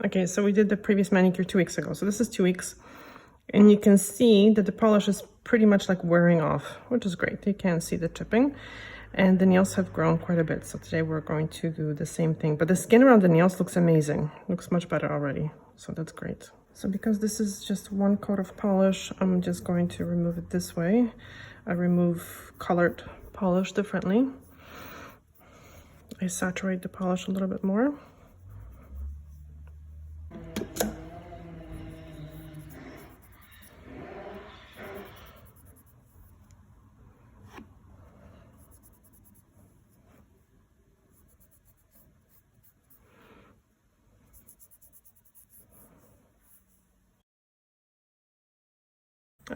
Okay, so we did the previous manicure 2 weeks ago. So this is 2 weeks. And you can see that the polish is pretty much like wearing off, which is great. You can see the chipping. And the nails have grown quite a bit. So today we're going to do the same thing. But the skin around the nails looks amazing. Looks much better already. So that's great. So because this is just one coat of polish, I'm just going to remove it this way. I remove colored polish differently. I saturate the polish a little bit more.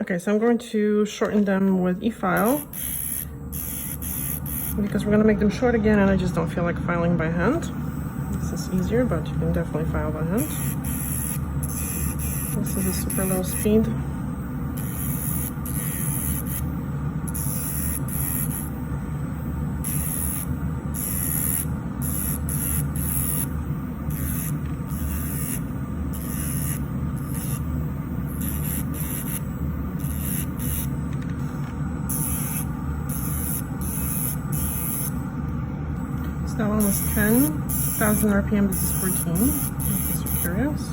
Okay, so I'm going to shorten them with e-file because we're going to make them short again and I just don't feel like filing by hand. This is easier, but you can definitely file by hand. This is a super low speed. That one was 10,000 RPM, this is 14, in case you're curious.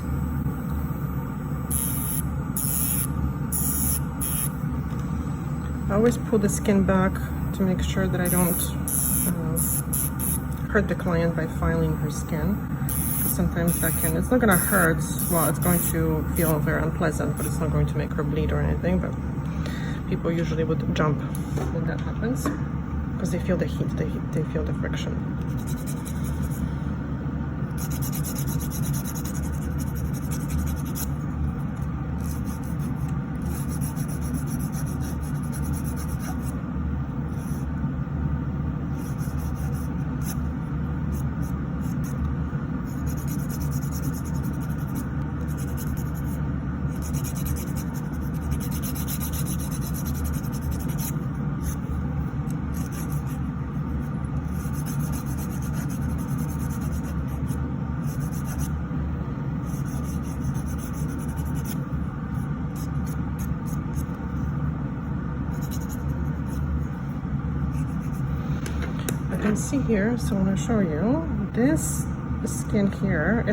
I always pull the skin back to make sure that I don't hurt the client by filing her skin. Because sometimes that can, it's not going to hurt, well, it's going to feel very unpleasant, but it's not going to make her bleed or anything. But people usually would jump when that happens. Because they feel the heat, they feel the friction. You can see here, so I want to show you this skin here.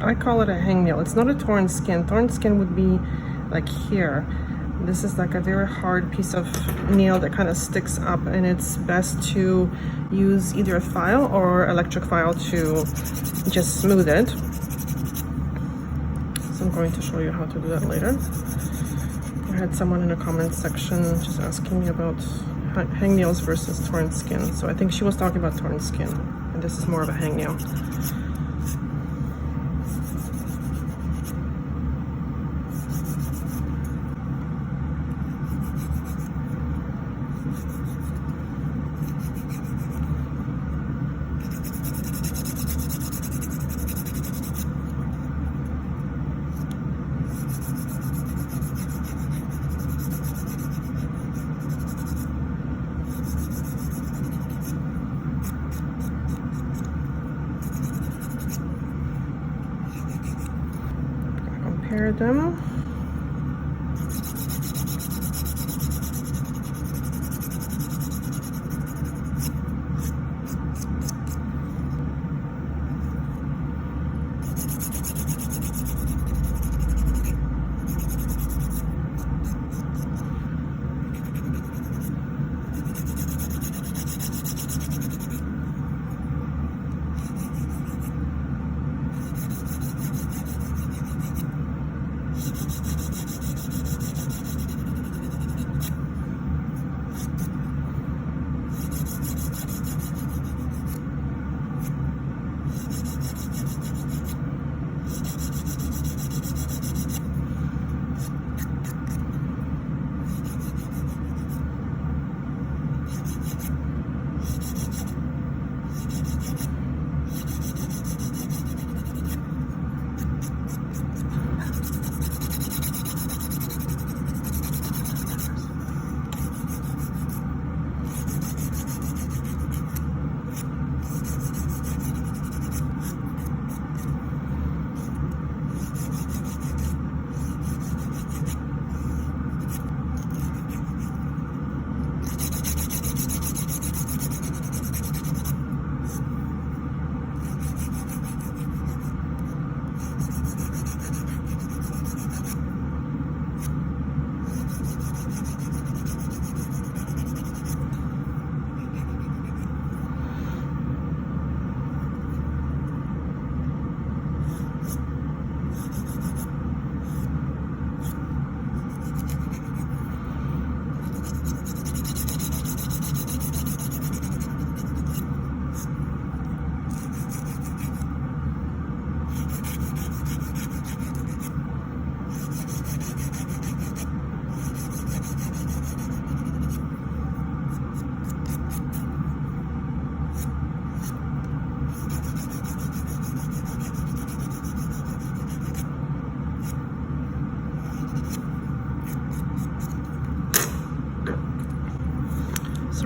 I call it a hangnail. It's not a torn skin. Torn skin would be like here. This is like a very hard piece of nail that kind of sticks up, and it's best to use either a file or electric file to just smooth it. So I'm going to show you how to do that later. I had someone in the comments section just asking me about hangnails versus torn skin. So I think she was talking about torn skin, and this is more of a hangnail. Compare them.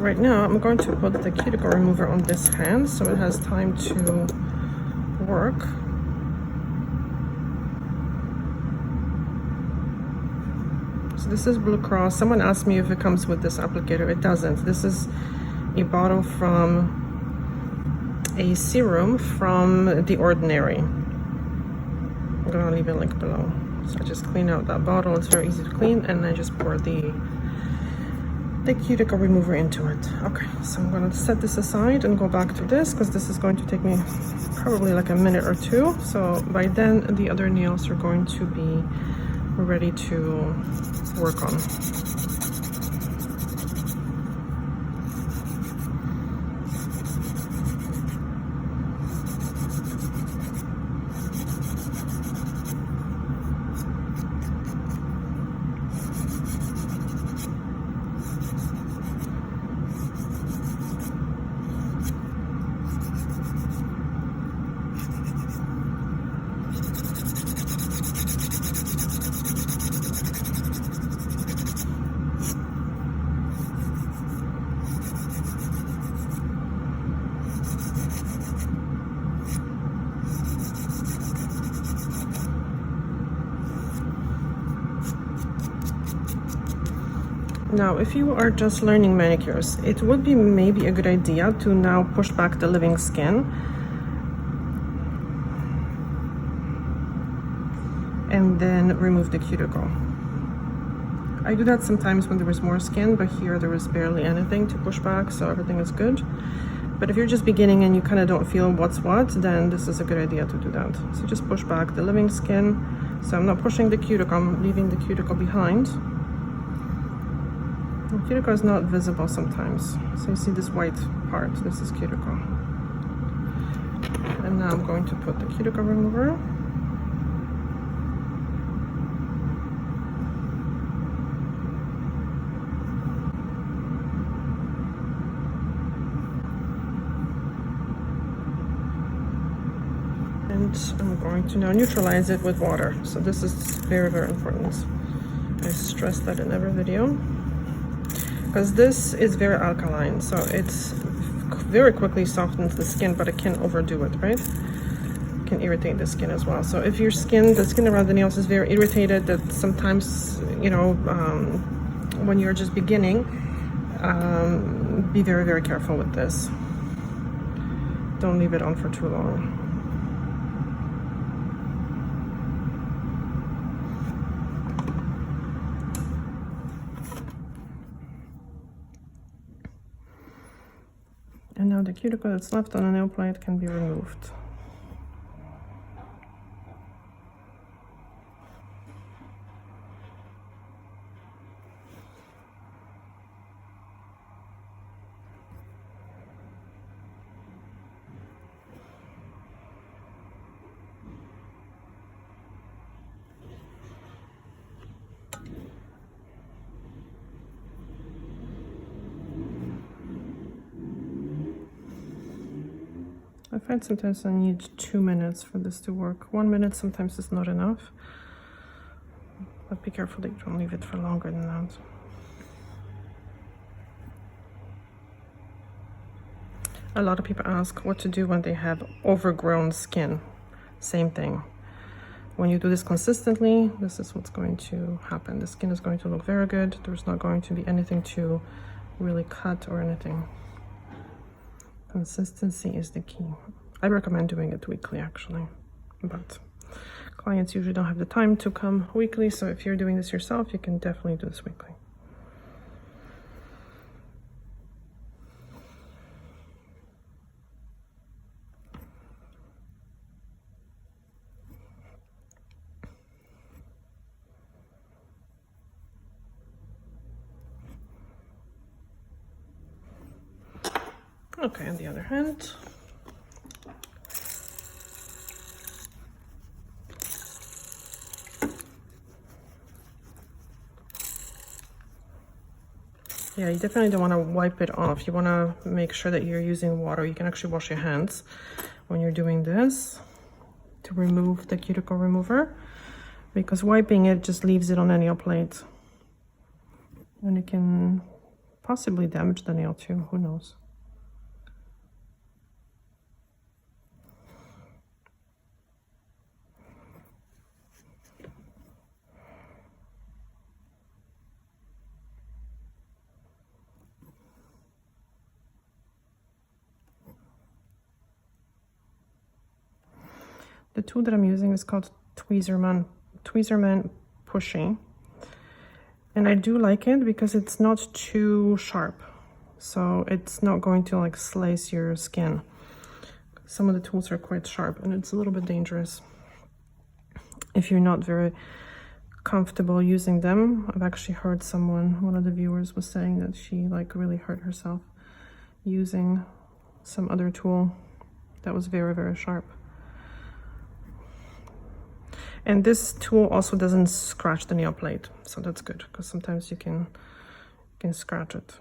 So right now I'm going to put the cuticle remover on this hand so it has time to work. So this is Blue Cross. Someone asked me if it comes with this applicator. It doesn't. This is a bottle from a serum from The Ordinary. I'm gonna leave a link below. So I just clean out that bottle. It's very easy to clean, and I just pour the cuticle remover into it. Okay, so I'm gonna set this aside and go back to this because this is going to take me probably like a minute or two. So by then the other nails are going to be ready to work on. Now, if you are just learning manicures, it would be maybe a good idea to now push back the living skin and then remove the cuticle. I do that sometimes when there is more skin, but here there is barely anything to push back, so everything is good. But if you're just beginning and you kind of don't feel what's what, then this is a good idea to do that. So just push back the living skin. So I'm not pushing the cuticle, I'm leaving the cuticle behind. The cuticle is not visible sometimes. So you see this white part, this is cuticle. And now I'm going to put the cuticle remover. And I'm going to now neutralize it with water. So this is very, very important. I stress that in every video, because this is very alkaline, so it's very quickly softens the skin, but it can overdo it, right? It can irritate the skin as well. So if your skin, the skin around the nails is very irritated, that sometimes, you know, when you're just beginning, be very, very careful with this. Don't leave it on for too long. And now the cuticle that's left on the nail plate can be removed. I find sometimes I need 2 minutes for this to work. 1 minute sometimes is not enough. But be careful that you don't leave it for longer than that. A lot of people ask what to do when they have overgrown skin. Same thing. When you do this consistently, this is what's going to happen. The skin is going to look very good. There's not going to be anything to really cut or anything. Consistency is the key. I recommend doing it weekly, actually, but clients usually don't have the time to come weekly, so if you're doing this yourself, you can definitely do this weekly. Okay, on the other hand. Yeah, you definitely don't want to wipe it off. You want to make sure that you're using water. You can actually wash your hands when you're doing this to remove the cuticle remover, because wiping it just leaves it on the nail plate. And it can possibly damage the nail too, who knows. The tool that I'm using is called Tweezerman Pushy. And I do like it because it's not too sharp. So it's not going to like slice your skin. Some of the tools are quite sharp and it's a little bit dangerous if you're not very comfortable using them. I've actually heard one of the viewers was saying that she like really hurt herself using some other tool that was very, very sharp. And this tool also doesn't scratch the nail plate, so that's good because sometimes you can scratch it.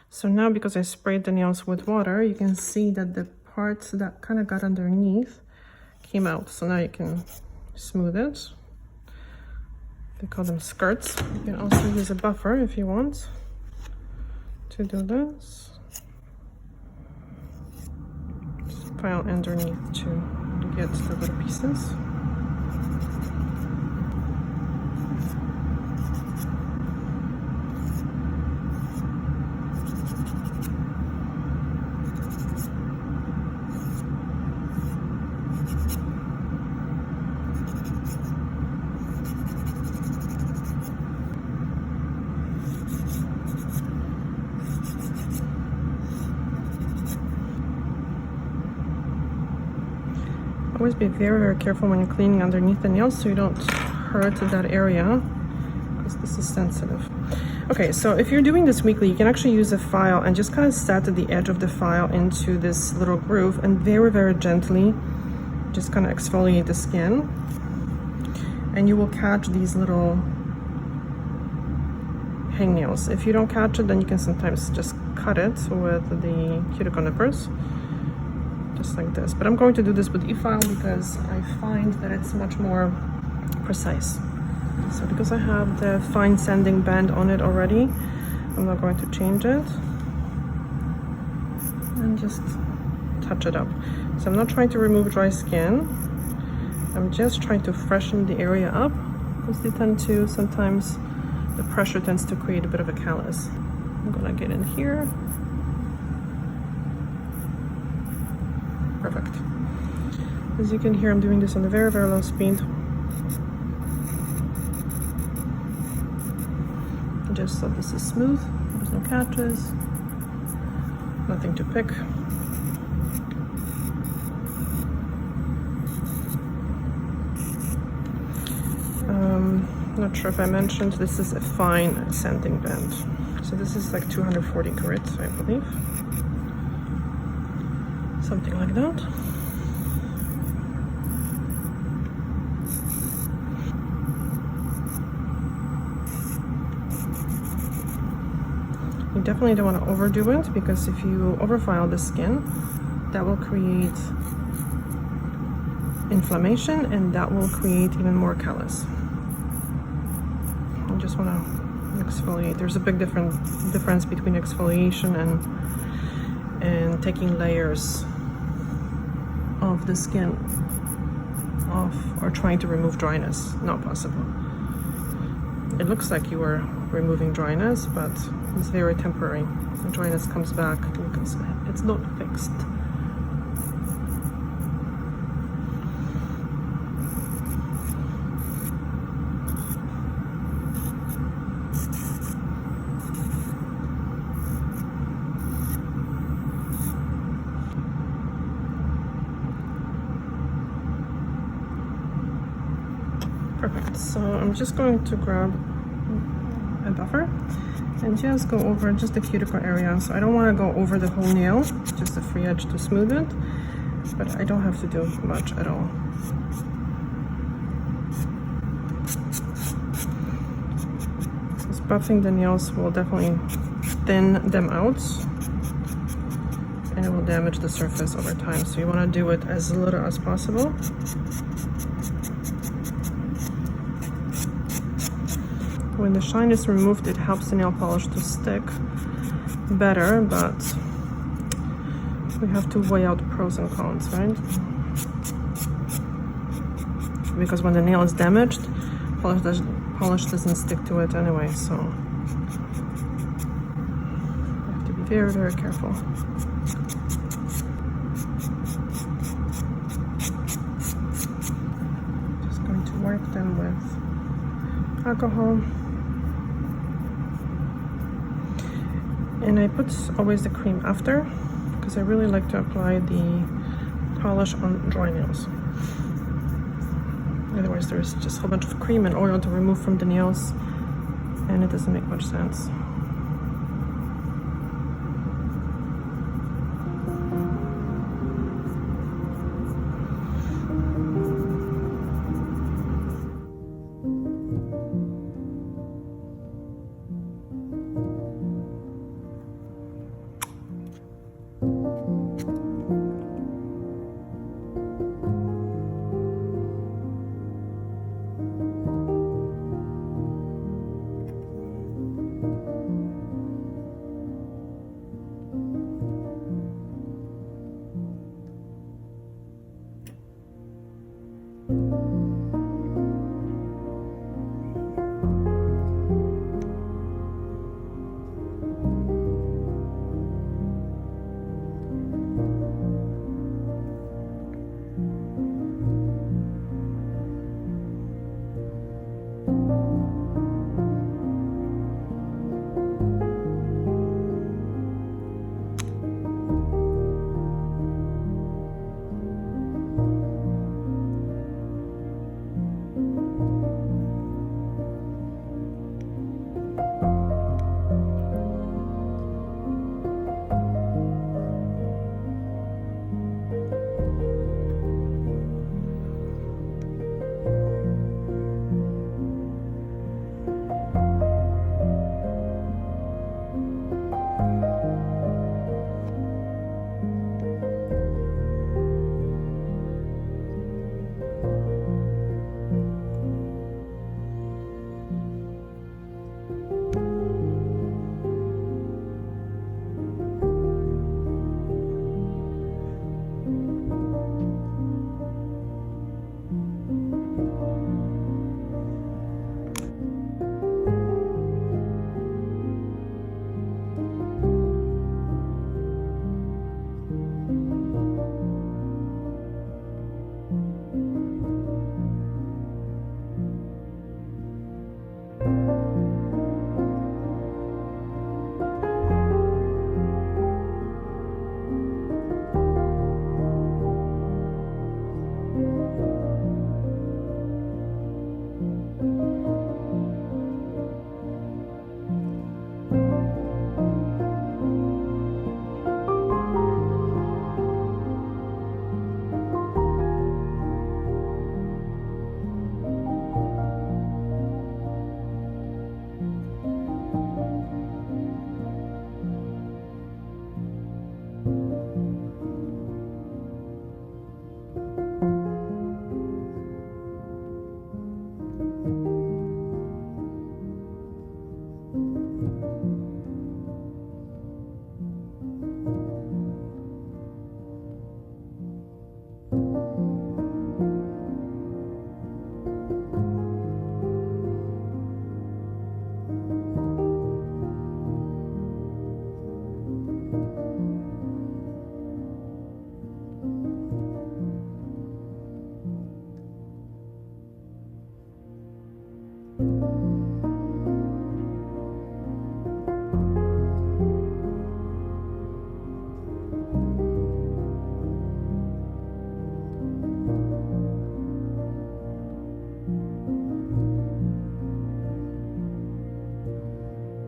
So now, because I sprayed the nails with water, you can see that the parts that kind of got underneath came out. So now you can smooth it. They call them skirts. You can also use a buffer if you want to do this. Just file underneath to get the little pieces. Always be very, very careful when you're cleaning underneath the nails so you don't hurt that area because this is sensitive. Okay, so if you're doing this weekly, you can actually use a file and just kind of set the edge of the file into this little groove and very, very gently just kind of exfoliate the skin. And you will catch these little hangnails. If you don't catch it, then you can sometimes just cut it with the cuticle nippers. Just like this, but I'm going to do this with e-file because I find that it's much more precise. So because I have the fine sanding band on it already, I'm not going to change it and just touch it up. So I'm not trying to remove dry skin, I'm just trying to freshen the area up because they tend to, sometimes the pressure tends to create a bit of a callus. I'm gonna get in here. Perfect. As you can hear, I'm doing this on a very, very low speed. Just so this is smooth, there's no catches, nothing to pick. Not sure if I mentioned, this is a fine sanding band. So this is like 240 carats, I believe. Something like that. You definitely don't want to overdo it because if you overfile the skin, that will create inflammation and that will create even more callus. You just want to exfoliate. There's a big difference between exfoliation and taking layers of the skin off or trying to remove dryness. Not possible. It looks like you are removing dryness, but it's very temporary. The dryness comes back because it's not fixed. So I'm just going to grab a buffer and just go over just the cuticle area. So I don't want to go over the whole nail, just the free edge to smooth it, but I don't have to do much at all. Because buffing the nails will definitely thin them out, and it will damage the surface over time. So you want to do it as little as possible. When the shine is removed, it helps the nail polish to stick better, but we have to weigh out pros and cons, right? Because when the nail is damaged, polish doesn't stick to it anyway, so you have to be very, very careful. Just going to wipe them with alcohol. And I put always the cream after, because I really like to apply the polish on dry nails. Otherwise there's just a whole bunch of cream and oil to remove from the nails, and it doesn't make much sense.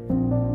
you.